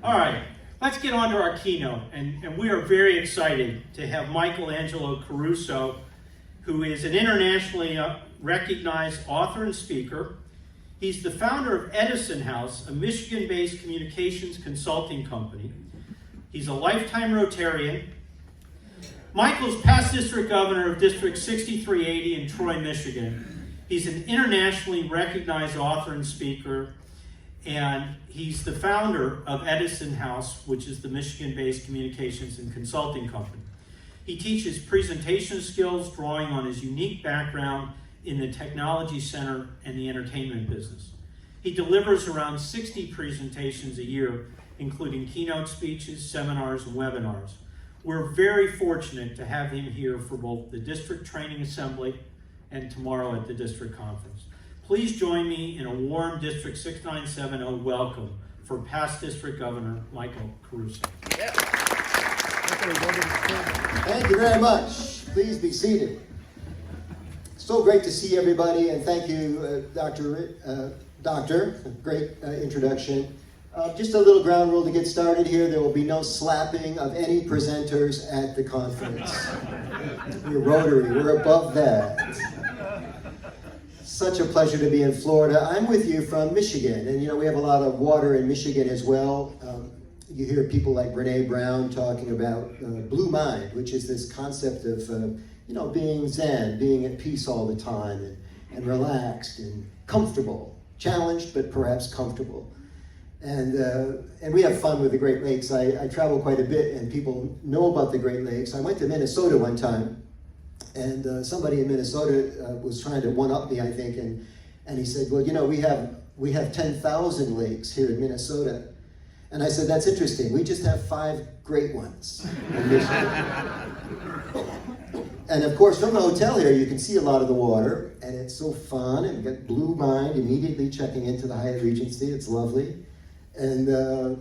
All right, let's get on to our keynote. And we are very excited to have Michelangelo Caruso, who is an internationally recognized author and speaker. He's the founder of Edison House, a Michigan-based communications consulting company. He's a lifetime Rotarian. Michael's past district governor of District 6380 in Troy, Michigan. He's an internationally recognized author and speaker, and he's the founder of Edison House, which is the Michigan-based communications and consulting company. He teaches presentation skills, drawing on his unique background in the technology center and the entertainment business. He delivers around 60 presentations a year, including keynote speeches, seminars, and webinars. We're very fortunate to have him here for both the District Training Assembly and tomorrow at the District Conference. Please join me in a warm District 6970 welcome for past District Governor Michael Caruso. Yeah. Thank you very much. Please be seated. So great to see everybody, and thank you, Doctor. Great introduction. Just a little ground rule to get started here. There will be no slapping of any presenters at the conference. We're Rotary. We're above that. Such a pleasure to be in Florida. I'm with you from Michigan, and you know we have a lot of water in Michigan as well. You hear people like Brene Brown talking about blue mind, which is this concept of being zen, being at peace all the time, and relaxed and comfortable, challenged but perhaps comfortable. And we have fun with the Great Lakes. I travel quite a bit, and people know about the Great Lakes. I went to Minnesota one time, and somebody in Minnesota was trying to one-up me, I think, and he said, well, you know, we have 10,000 lakes here in Minnesota. And I said, that's interesting. We just have 5 great ones in Michigan. And of course, from the hotel here, you can see a lot of the water, and it's so fun, and you got Blue Mind immediately checking into the Hyatt Regency. It's lovely. And the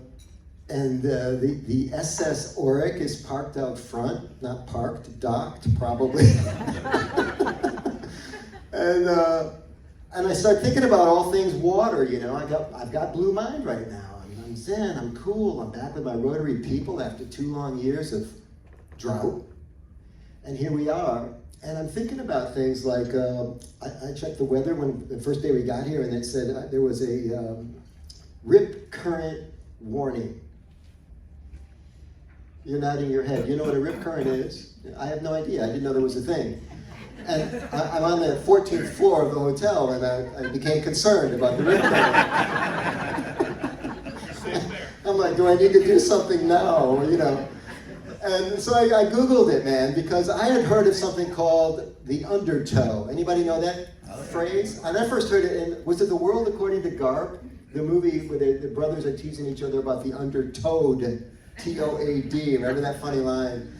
U.S.S. Orlech is parked out front, not parked, docked, probably. And I start thinking about all things water. You know, I've got Blue Mind right now. I'm zen. I'm cool. I'm back with my Rotary people after 2 long years of drought, and here we are. And I'm thinking about things like I checked the weather when the first day we got here, and it said there was a rip current warning. You're nodding your head. You know what a rip current is? I have no idea. I didn't know there was a thing. And I'm on the 14th floor of the hotel, and I became concerned about the rip current. I'm like, do I need to do something now? You know. And so I Googled it, man, because I had heard of something called the Undertow. Anybody know that phrase? And I first heard it in, was it The World According to Garp? The movie where the brothers are teasing each other about the undertowed, T-O-A-D. Remember that funny line?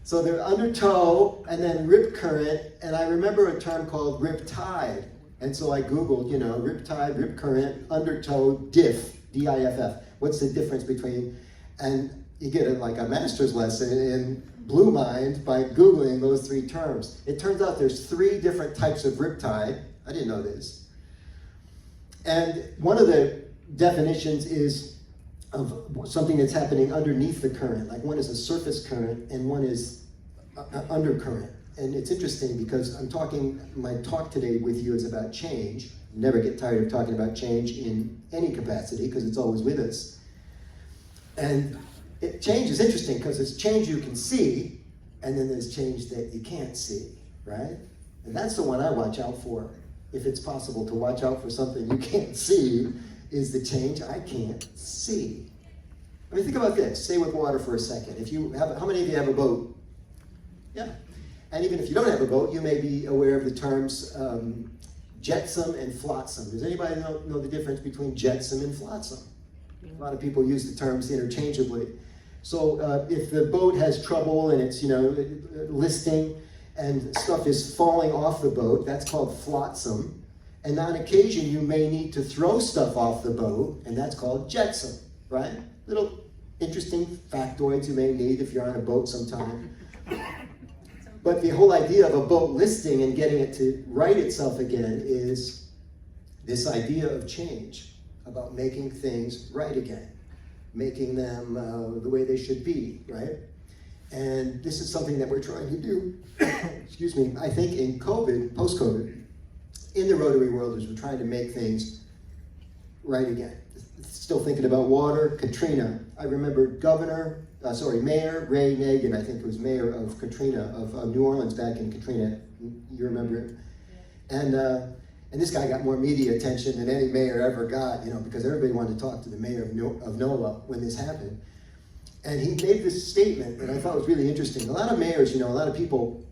So they're undertow and then rip current, and I remember a term called riptide. And so I Googled, you know, riptide, rip current, undertow, diff, D-I-F-F. What's the difference between, and you get like a master's lesson in Blue Mind by Googling those 3 terms. It turns out there's 3 different types of riptide. I didn't know this. And one of the definitions is of something that's happening underneath the current. Like one is a surface current and one is undercurrent. And it's interesting because my talk today with you is about change. Never get tired of talking about change in any capacity because it's always with us. And change is interesting because there's change you can see, and then there's change that you can't see, right? And that's the one I watch out for. If it's possible to watch out for something you can't see, is the change I can't see. I mean, think about this. Stay with water for a second. How many of you have a boat? Yeah. And even if you don't have a boat, you may be aware of the terms Jetsam and Flotsam. Does anybody know the difference between Jetsam and Flotsam? A lot of people use the terms interchangeably. So if the boat has trouble and it's, listing and stuff is falling off the boat, that's called flotsam. And on occasion, you may need to throw stuff off the boat, and that's called jetsam, right? Little interesting factoids you may need if you're on a boat sometime. But the whole idea of a boat listing and getting it to right itself again is this idea of change, about making things right again. making them the way they should be, right? And this is something that we're trying to do, excuse me, I think in COVID, post-COVID, in the Rotary world, is we're trying to make things right again. Still thinking about water, Katrina. I remember Mayor Ray Nagin, I think it was mayor of Katrina, of New Orleans back in Katrina. You remember it? And this guy got more media attention than any mayor ever got, because everybody wanted to talk to the mayor of NOLA when this happened. And he made this statement that I thought was really interesting. A lot of mayors, a lot of people,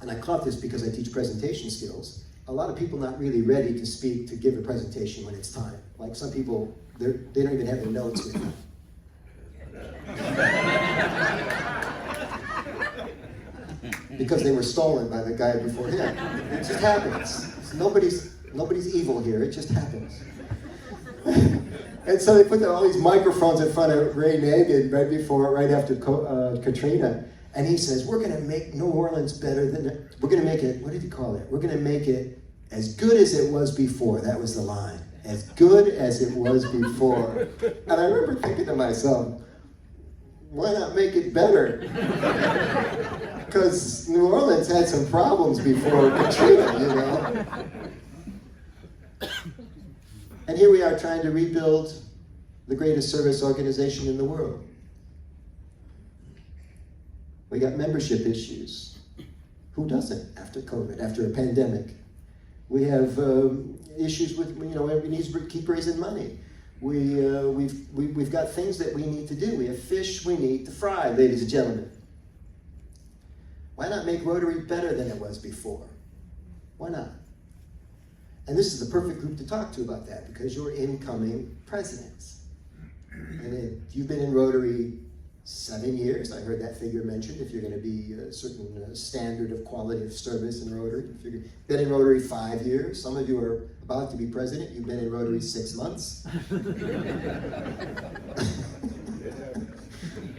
and I caught this because I teach presentation skills, a lot of people not really ready to speak, to give a presentation when it's time. Like some people, they don't even have their notes with them. Because they were stolen by the guy before him. It just happens. Nobody's evil here, it just happens. And so they put all these microphones in front of Ray Nagin right after Katrina, and he says, we're gonna make New Orleans better than, we're gonna make it, what did he call it? We're gonna make it as good as it was before. That was the line. As good as it was before. And I remember thinking to myself, why not make it better? Because New Orleans had some problems before Katrina, And here we are trying to rebuild the greatest service organization in the world. We got membership issues. Who doesn't after COVID, after a pandemic? We have issues with, we need to keep raising money. We've got things that we need to do. We have fish we need to fry, ladies and gentlemen. Why not make Rotary better than it was before? Why not? And this is the perfect group to talk to about that, because you're incoming presidents. And if you've been in Rotary 7 years, I heard that figure mentioned, if you're going to be a certain standard of quality of service in Rotary. If you've been in Rotary 5 years, some of you are about to be president, you've been in Rotary 6 months.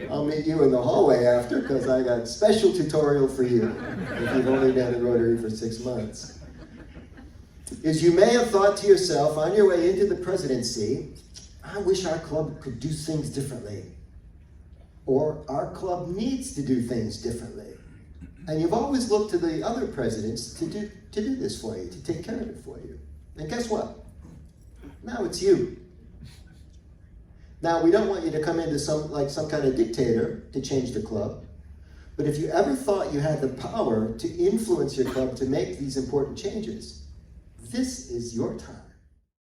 I'll meet you in the hallway after, because I got a special tutorial for you if you've only been in Rotary for 6 months. Is you may have thought to yourself on your way into the presidency, I wish our club could do things differently. Or our club needs to do things differently. And you've always looked to the other presidents to do this for you, to take care of it for you. And guess what? Now it's you. Now, we don't want you to come into some kind of dictator to change the club. But if you ever thought you had the power to influence your club to make these important changes, this is your time.